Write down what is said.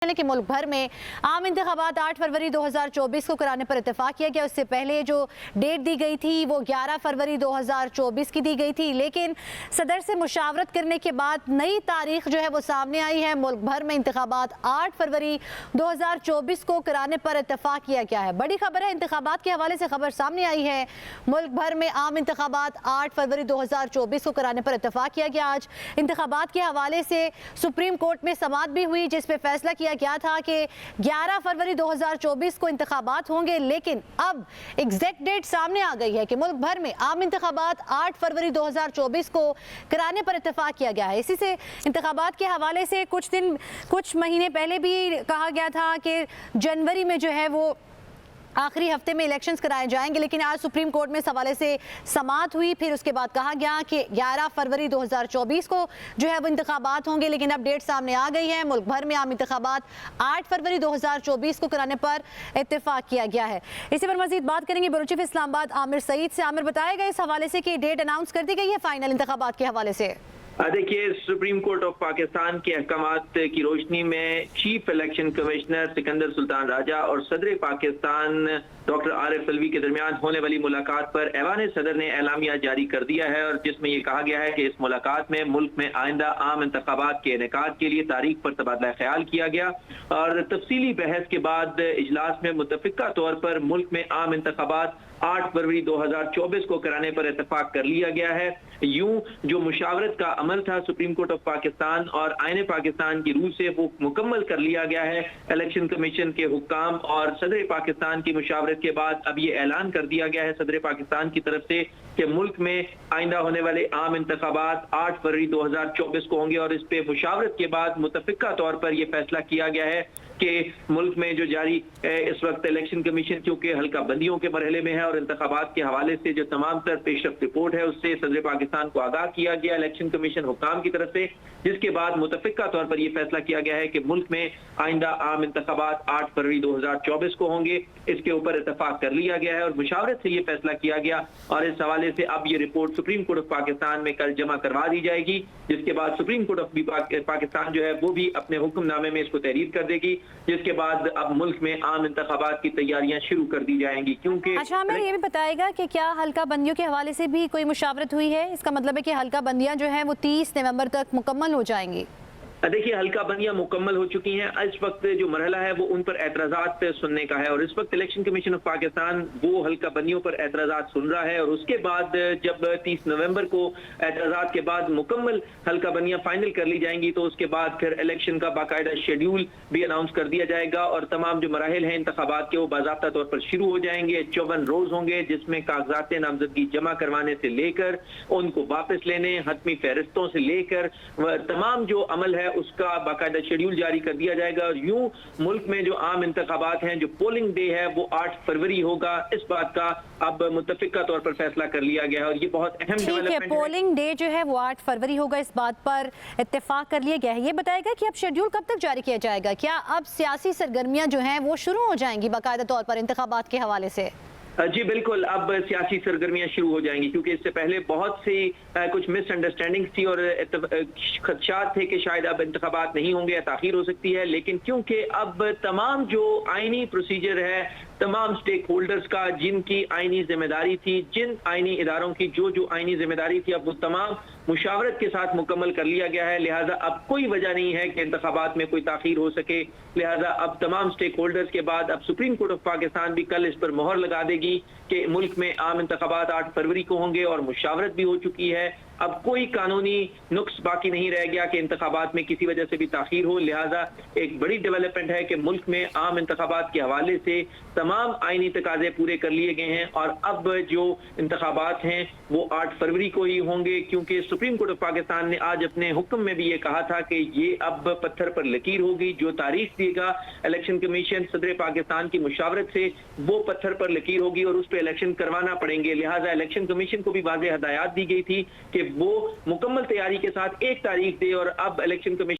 कि मुल्क भर में आम इंतखाबात 8 फरवरी 2024 को कराने पर इत्तेफाक किया गया। उससे पहले जो डेट दी गई थी वो 11 फरवरी 2024 की दी गई थी, लेकिन सदर से मुशावरत करने के बाद नई तारीख जो है वो सामने आई है। मुल्क भर में इंतखाबात 8 फरवरी 2024 को कराने पर इत्तेफाक किया गया है। बड़ी खबर है, इंतखाबात के हवाले से खबर सामने आई है। मुल्क भर में आम इंतखाबात 8 फरवरी 2024 को कराने पर इत्तेफाक किया गया। आज इंतखाबात के हवाले से सुप्रीम कोर्ट में समाअत भी हुई, जिस पे फैसला किया गया था कि 11 फरवरी 2024 को इंतखाबात होंगे, लेकिन अब एग्जैक्ट डेट सामने आ गई है कि मुल्क भर में आम इंतखाबात 8 फरवरी 2024 को कराने पर इत्तेफाक किया गया है। इसी से इंतखाबात के हवाले से कुछ महीने पहले भी कहा गया था कि जनवरी में जो है वो आखिरी हफ्ते में इलेक्शंस कराए जाएंगे, लेकिन आज सुप्रीम कोर्ट में इस हवाले से समाअत हुई। फिर उसके बाद कहा गया कि 11 फरवरी 2024 को जो है वो इंतखाबात होंगे, लेकिन अब डेट सामने आ गई है। मुल्क भर में आम इंतखाबात 8 फरवरी 2024 को कराने पर इत्तेफाक किया गया है। इसी पर मजीद बात करेंगे ब्यूरो चीफ इस्लामाबाद आमिर सईद से। आमिर, बताएगा इस हवाले से कि डेट अनाउंस कर दी गई है फाइनल इंतखाबात के हवाले से? देखिए, सुप्रीम कोर्ट ऑफ पाकिस्तान के अहकामात की रोशनी में chief election commissioner Sikandar Sultan Raja और सदर पाकिस्तान डॉक्टर आरिफ अलवी के दरमियान होने वाली मुलाकात पर ऐवान सदर ने एलामिया जारी कर दिया है, और जिसमें ये कहा गया है कि इस मुलाकात में मुल्क में आइंदा आम इंतखाबात के इनेकाद के लिए तारीख पर तबादला ख्याल किया गया, और तफसीली बहस के बाद इजलास में मुतफिका तौर पर मुल्क में आम इंतखाबात 8 फरवरी 2024 को कराने पर इत्तेफाक कर लिया गया है। यूं जो मुशावरत का अमल था सुप्रीम कोर्ट ऑफ पाकिस्तान और आईन पाकिस्तान की रूह से वो मुकम्मल कर लिया गया है। इलेक्शन कमीशन के हुक्काम और सदर पाकिस्तान की मुशावरत के बाद अब ये ऐलान कर दिया गया है सदर पाकिस्तान की तरफ से कि मुल्क में आइंदा होने वाले आम इंतखाबात 8 फरवरी 2024 को होंगे, और इस पे मुशावरत के बाद मुतफिका तौर पर यह फैसला किया गया है कि मुल्क में जो जारी इस वक्त इलेक्शन कमीशन चूंकि हल्का बंदियों के मरहले में है और इंतखाबात के हवाले से जो तमाम तर पेशरफ्त रिपोर्ट है उससे सदर पाकिस्तान को आगाह किया गया इलेक्शन कमीशन हुक्काम की तरफ से, जिसके बाद मुतफिका तौर पर यह फैसला किया गया है कि मुल्क में आइंदा आम इंतखाबात 8 फरवरी 2024 को होंगे। इसके ऊपर इत्तेफाक कर लिया गया है और मुशावरत से यह फैसला किया गया, और इस हवाले से अब ये report supreme court of Pakistan में कल जमा करवा दी जाएगी, जिसके बाद सुप्रीम कोर्ट ऑफ पाकिस्तान जो है वो भी अपने हुक्मनामे में इसको तहरीर कर देगी, जिसके बाद अब मुल्क में आम इंतखाबात की तैयारियां शुरू कर दी जाएंगी। क्योंकि अच्छा, हमें ये भी बताएगा कि क्या हल्का बंदियों के हवाले से भी कोई मुशावरत हुई है? इसका मतलब है कि हल्का बंदियां जो है वो 30 नवंबर तक मुकम्मल हो जाएंगी। देखिए, हल्का बंदियां मुकम्मल हो चुकी हैं। इस वक्त जो मरहला है वो उन पर एतराज़ात सुनने का है, और इस वक्त इलेक्शन कमीशन ऑफ पाकिस्तान वो हल्का बंदियों पर एतराज़ात सुन रहा है, और उसके बाद जब 30 नवंबर को एतराज़ात के बाद मुकम्मल हल्का बंदियां फाइनल कर ली जाएंगी तो उसके बाद फिर इलेक्शन का बाकायदा शेड्यूल भी अनाउंस कर दिया जाएगा, और तमाम जो मराहिल हैं इंतखाबात के वो बाज़ाब्ता तौर पर शुरू हो जाएंगे। 54 रोज होंगे जिसमें कागजात नामजदगी जमा करवाने से लेकर उनको वापस लेने, हतमी फहरिस्तों से लेकर तमाम जो अमल है उसका बाकायदा शेड्यूल जारी कर दिया जाएगा। और यूं मुल्क में जो आम इंतखाबात हैं, जो पोलिंग डे है वो 8 फरवरी होगा, इस बात का अब मुतफिका तौर पर फैसला कर लिया गया है, और ये बहुत अहम डेवलपमेंट है। पोलिंग डे जो है वो 8 फरवरी होगा, इस बात पर इत्तेफाक कर लिया गया है। ये बताएगा कि अब शेड्यूल कब तक जारी किया जाएगा? क्या अब सियासी सरगर्मियां जो हैं वो शुरू हो जाएंगी बाकायदा तौर पर इंतखाबात के हवाले से? जी बिल्कुल, अब सियासी सरगर्मियां शुरू हो जाएंगी, क्योंकि इससे पहले बहुत सी कुछ मिसअंडरस्टैंडिंग्स थी और खदशात थे कि शायद अब इंतखाबात नहीं होंगे या ताखीर हो सकती है, लेकिन क्योंकि अब तमाम जो आईनी प्रोसीजर है, तमाम स्टेक होल्डर्स का जिनकी आईनी जिम्मेदारी थी, जिन आईनी इदारों की जो आईनी जिम्मेदारी थी, अब वो तमाम मुशावरत के साथ मुकम्मल कर लिया गया है। लिहाजा अब कोई वजह नहीं है कि इंतखाबात में कोई ताखीर हो सके। लिहाजा अब तमाम स्टेक होल्डर्स के बाद अब सुप्रीम कोर्ट ऑफ पाकिस्तान भी कल इस पर मोहर लगा देगी कि मुल्क में आम इंतखाबात 8 फरवरी को होंगे, और मुशावरत भी हो चुकी है। अब कोई कानूनी नुक्स बाकी नहीं रह गया कि इंतखाबात में किसी वजह से भी ताखीर हो। लिहाजा एक बड़ी डेवलपमेंट है कि मुल्क में आम इंतखाबात के हवाले से तमाम आईनी तकाजे पूरे कर लिए गए हैं, और अब जो इंतखाबात हैं वो 8 फरवरी को ही होंगे, क्योंकि सुप्रीम कोर्ट ऑफ पाकिस्तान ने आज अपने हुक्म में भी ये कहा था कि ये अब पत्थर पर लकीर होगी। जो तारीख देगा इलेक्शन कमीशन सदर पाकिस्तान की मुशावरत से, वो पत्थर पर लकीर होगी और उस पर इलेक्शन करवाना पड़ेंगे। लिहाजा इलेक्शन कमीशन को भी वाज़ेह हदायत दी गई थी कि वो मुकम्मल तैयारी के साथ एक तारीख दे, और अब इलेक्शन कमीशन